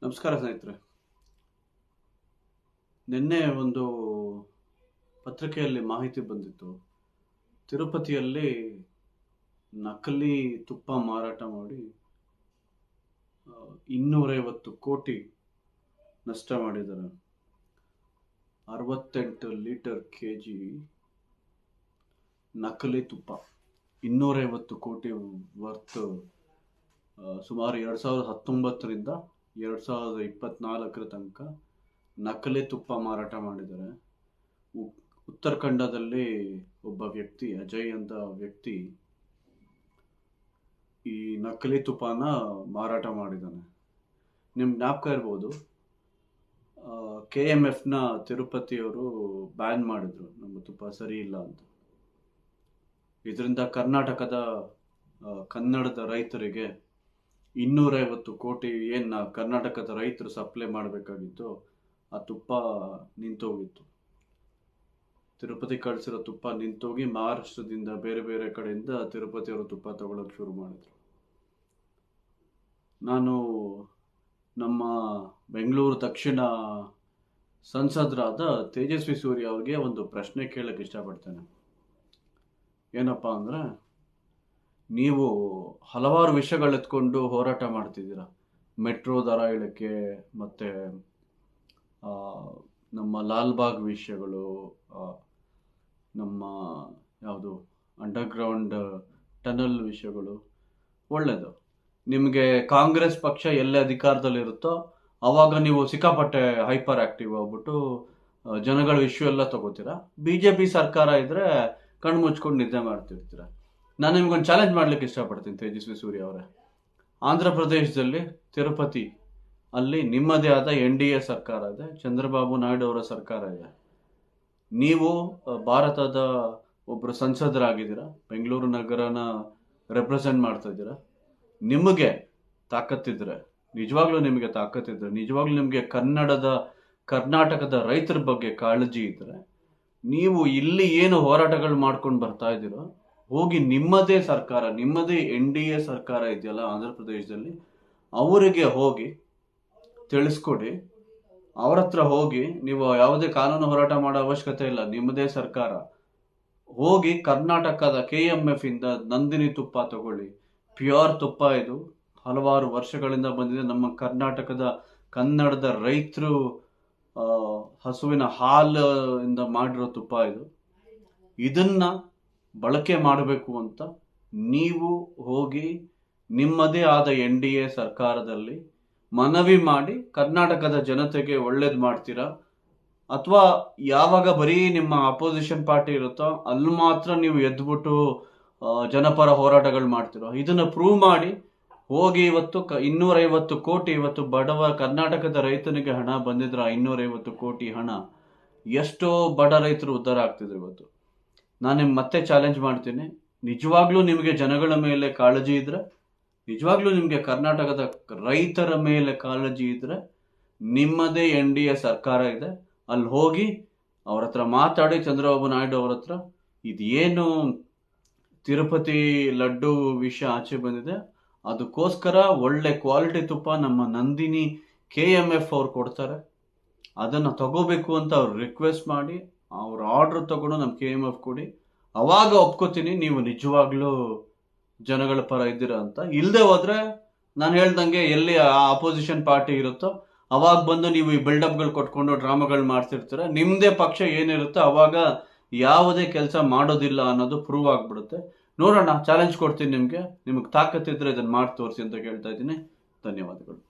ನಮಸ್ಕಾರ ಸ್ನೇಹಿತರೆ. ನಿನ್ನೆ ಒಂದು ಪತ್ರಿಕೆಯಲ್ಲಿ ಮಾಹಿತಿ ಬಂದಿತ್ತು. ತಿರುಪತಿಯಲ್ಲಿ ನಕಲಿ ತುಪ್ಪ ಮಾರಾಟ ಮಾಡಿ 250 ಕೋಟಿ ನಷ್ಟ ಮಾಡಿದ್ದಾರೆ. 68 ಲೀಟರ್ ಕೆಜಿ ನಕಲಿ ತುಪ್ಪ 250 ಕೋಟಿ ವರ್ತ್. ಸುಮಾರು 2019ರಿಂದ 2024 ತನಕ ನಕಲಿ ತುಪ್ಪ ಮಾರಾಟ ಮಾಡಿದ್ದಾರೆ. ಉತ್ತರಾಖಂಡದಲ್ಲಿ ಒಬ್ಬ ವ್ಯಕ್ತಿ, ಅಜಯ್ ಅಂತ ವ್ಯಕ್ತಿ, ಈ ನಕಲಿ ತುಪ್ಪನ ಮಾರಾಟ ಮಾಡಿದ್ದಾನೆ. ನಿಮ್ಗೆ ಜ್ಞಾಪಕ ಇರ್ಬೋದು, KMFನ ತಿರುಪತಿಯವರು ಬ್ಯಾನ್ ಮಾಡಿದ್ರು, ನಮ್ಮ ತುಪ್ಪ ಸರಿ ಇಲ್ಲ ಅಂತ. ಇದರಿಂದ ಕರ್ನಾಟಕದ ಕನ್ನಡದ ರೈತರಿಗೆ 250 ಕೋಟಿ ಏನು ಕರ್ನಾಟಕದ ರೈತರು ಸಪ್ಲೈ ಮಾಡಬೇಕಾಗಿತ್ತು, ಆ ತುಪ್ಪ ನಿಂತೋಗಿತ್ತು. ತಿರುಪತಿ ಕಳಿಸಿರೋ ತುಪ್ಪ ನಿಂತೋಗಿ ಮಹಾರಾಷ್ಟ್ರದಿಂದ ಬೇರೆ ಬೇರೆ ಕಡೆಯಿಂದ ತಿರುಪತಿಯವರು ತುಪ್ಪ ತಗೊಳ್ಳೋಕೆ ಶುರು ಮಾಡಿದ್ರು. ನಾನು ನಮ್ಮ ಬೆಂಗಳೂರು ದಕ್ಷಿಣ ಸಂಸದರಾದ ತೇಜಸ್ವಿ ಸೂರ್ಯ ಅವ್ರಿಗೆ ಒಂದು ಪ್ರಶ್ನೆ ಕೇಳಕ್ಕೆ ಇಷ್ಟಪಡ್ತೇನೆ. ಏನಪ್ಪಾ ಅಂದ್ರೆ, ನೀವು ಹಲವಾರು ವಿಷಯಗಳೆತ್ಕೊಂಡು ಹೋರಾಟ ಮಾಡ್ತಿದ್ದೀರಾ. ಮೆಟ್ರೋ ದರ ಇಳಕ್ಕೆ, ಮತ್ತೆ ನಮ್ಮ ಲಾಲ್ಬಾಗ್ ವಿಷಯಗಳು, ನಮ್ಮ ಯಾವುದು ಅಂಡರ್ಗ್ರೌಂಡ್ ಟನಲ್ ವಿಷಯಗಳು. ಒಳ್ಳೇದು. ನಿಮಗೆ ಕಾಂಗ್ರೆಸ್ ಪಕ್ಷ ಎಲ್ಲೇ ಅಧಿಕಾರದಲ್ಲಿರುತ್ತೋ ಅವಾಗ ನೀವು ಸಿಕ್ಕಾಪಟ್ಟೆ ಹೈಪರ್ ಆಕ್ಟಿವ್ ಆಗ್ಬಿಟ್ಟು ಜನಗಳ ವಿಷಯ ಎಲ್ಲ ತಗೋತೀರಾ. BJP ಸರ್ಕಾರ ಇದ್ರೆ ಕಣ್ಣು ಮುಚ್ಕೊಂಡು ನಿದ್ದೆ ಮಾಡ್ತಿರ್ತೀರ. ನಾನು ನಿಮ್ಗೊಂದು ಚಾಲೆಂಜ್ ಮಾಡ್ಲಿಕ್ಕೆ ಇಷ್ಟಪಡ್ತೀನಿ ತೇಜಸ್ವಿ ಸೂರ್ಯ ಅವರೇ. ಆಂಧ್ರ ಪ್ರದೇಶದಲ್ಲಿ ತಿರುಪತಿ ಅಲ್ಲಿ ನಿಮ್ಮದೇ ಆದ NDA ಸರ್ಕಾರ ಇದೆ, ಚಂದ್ರಬಾಬು ನಾಯ್ಡು ಅವರ ಸರ್ಕಾರ ಇದೆ. ನೀವು ಭಾರತದ ಒಬ್ಬರು ಸಂಸದರಾಗಿದ್ದೀರಾ, ಬೆಂಗಳೂರು ನಗರನ ರೆಪ್ರೆಸೆಂಟ್ ಮಾಡ್ತಾ ಇದ್ದೀರಾ. ನಿಮಗೆ ತಾಕತ್ತಿದ್ರೆ, ನಿಜವಾಗ್ಲೂ ನಿಮಗೆ ಕರ್ನಾಟಕದ ರೈತರ ಬಗ್ಗೆ ಕಾಳಜಿ ಇದ್ರೆ, ನೀವು ಇಲ್ಲಿ ಏನು ಹೋರಾಟಗಳು ಮಾಡ್ಕೊಂಡು ಬರ್ತಾ ಇದ್ದೀರೋ, ಹೋಗಿ ನಿಮ್ಮದೇ NDA ಸರ್ಕಾರ ಇದೆಯಲ್ಲ ಆಂಧ್ರ ಪ್ರದೇಶದಲ್ಲಿ, ಅವರಿಗೆ ಹೋಗಿ ತಿಳಿಸ್ಕೊಡಿ. ಅವ್ರ ಹತ್ರ ಹೋಗಿ, ನೀವು ಯಾವುದೇ ಕಾನೂನು ಹೋರಾಟ ಮಾಡೋ ಅವಶ್ಯಕತೆ ಇಲ್ಲ, ನಿಮ್ಮದೇ ಸರ್ಕಾರ. ಹೋಗಿ ಕರ್ನಾಟಕದ KMF ಇಂದ ನಂದಿನಿ ತುಪ್ಪ ತಗೊಳ್ಳಿ. ಪ್ಯೂರ್ ತುಪ್ಪ ಇದು, ಹಲವಾರು ವರ್ಷಗಳಿಂದ ಬಂದಿದೆ. ನಮ್ಮ ಕನ್ನಡದ ರೈತರು ಹಸುವಿನ ಹಾಲು ಇಂದ ಮಾಡಿರೋ ತುಪ್ಪ ಇದು. ಇದನ್ನ ಬಳಕೆ ಮಾಡಬೇಕು ಅಂತ ನೀವು ಹೋಗಿ ನಿಮ್ಮದೇ ಆದ NDA ಸರ್ಕಾರದಲ್ಲಿ ಮನವಿ ಮಾಡಿ ಕರ್ನಾಟಕದ ಜನತೆಗೆ ಒಳ್ಳೇದು ಮಾಡ್ತೀರಾ, ಅಥವಾ ಯಾವಾಗ ಬರೀ ನಿಮ್ಮ ಅಪೋಸಿಷನ್ ಪಾರ್ಟಿ ಇರುತ್ತೋ ಅಲ್ಲಿ ಮಾತ್ರ ನೀವು ಎದ್ಬಿಟ್ಟು ಜನಪರ ಹೋರಾಟಗಳು ಮಾಡ್ತೀರೋ, ಇದನ್ನ ಪ್ರೂವ್ ಮಾಡಿ. ಹೋಗಿ ಇವತ್ತು 250 ಕೋಟಿ, ಇವತ್ತು ಬಡವ ಕರ್ನಾಟಕದ ರೈತನಿಗೆ ಹಣ ಬಂದಿದ್ರ 250 ಕೋಟಿ ಹಣ, ಎಷ್ಟೋ ಬಡ ರೈತರು ಉದ್ಧಾರ ಆಗ್ತಿದ್ರು. ಇವತ್ತು ನಾನು ನಿಮ್ಗೆ ಮತ್ತೆ ಚಾಲೆಂಜ್ ಮಾಡ್ತೀನಿ. ನಿಜವಾಗ್ಲೂ ನಿಮಗೆ ಜನಗಳ ಮೇಲೆ ಕಾಳಜಿ ಇದ್ರೆ, ನಿಜವಾಗ್ಲೂ ನಿಮಗೆ ಕರ್ನಾಟಕದ ರೈತರ ಮೇಲೆ ಕಾಳಜಿ ಇದ್ರೆ, ನಿಮ್ಮದೇ NDA ಸರ್ಕಾರ ಇದೆ, ಅಲ್ಲಿ ಹೋಗಿ ಅವ್ರ ಹತ್ರ ಮಾತಾಡಿ. ಚಂದ್ರಬಾಬು ನಾಯ್ಡು ಅವ್ರ ಹತ್ರ ಇದೇನು ತಿರುಪತಿ ಲಡ್ಡು ವಿಷಯ ಆಚೆ ಬಂದಿದೆ, ಅದಕ್ಕೋಸ್ಕರ ಒಳ್ಳೆ ಕ್ವಾಲಿಟಿ ತುಪ್ಪ ನಮ್ಮ ನಂದಿನಿ KMF ಅವ್ರು ಕೊಡ್ತಾರೆ, ಅದನ್ನ ತಗೋಬೇಕು ಅಂತ ಅವ್ರು ರಿಕ್ವೆಸ್ಟ್ ಮಾಡಿ, ಅವ್ರ ಆರ್ಡರ್ ತಗೊಂಡು ನಮ್ಮ KMF ಕೊಡಿ. ಅವಾಗ ಒಪ್ಕೋತೀನಿ ನೀವು ನಿಜವಾಗ್ಲೂ ಜನಗಳ ಪರ ಇದ್ದೀರಾ ಅಂತ. ಇಲ್ಲದೆ ಹೋದ್ರೆ ನಾನು ಹೇಳ್ದಂಗೆ ಎಲ್ಲಿ ಅಪೋಸಿಷನ್ ಪಾರ್ಟಿ ಇರುತ್ತೋ ಅವಾಗ ಬಂದು ನೀವು ಈ ಬಿಲ್ಡಪ್ಗಳು ಕೊಟ್ಕೊಂಡು ಡ್ರಾಮಾಗಳು ಮಾಡ್ತಿರ್ತೀರ. ನಿಮ್ದೇ ಪಕ್ಷ ಏನಿರುತ್ತೋ ಅವಾಗ ಯಾವುದೇ ಕೆಲಸ ಮಾಡೋದಿಲ್ಲ ಅನ್ನೋದು ಪ್ರೂವ್ ಆಗ್ಬಿಡುತ್ತೆ. ನೋಡೋಣ, ಚಾಲೆಂಜ್ ಕೊಡ್ತೀನಿ ನಿಮ್ಗೆ ತಾಕತ್ತಿದ್ರೆ ಇದನ್ನ ಮಾಡಿ ತೋರಿಸಿ ಅಂತ ಕೇಳ್ತಾ ಇದ್ದೀನಿ. ಧನ್ಯವಾದಗಳು.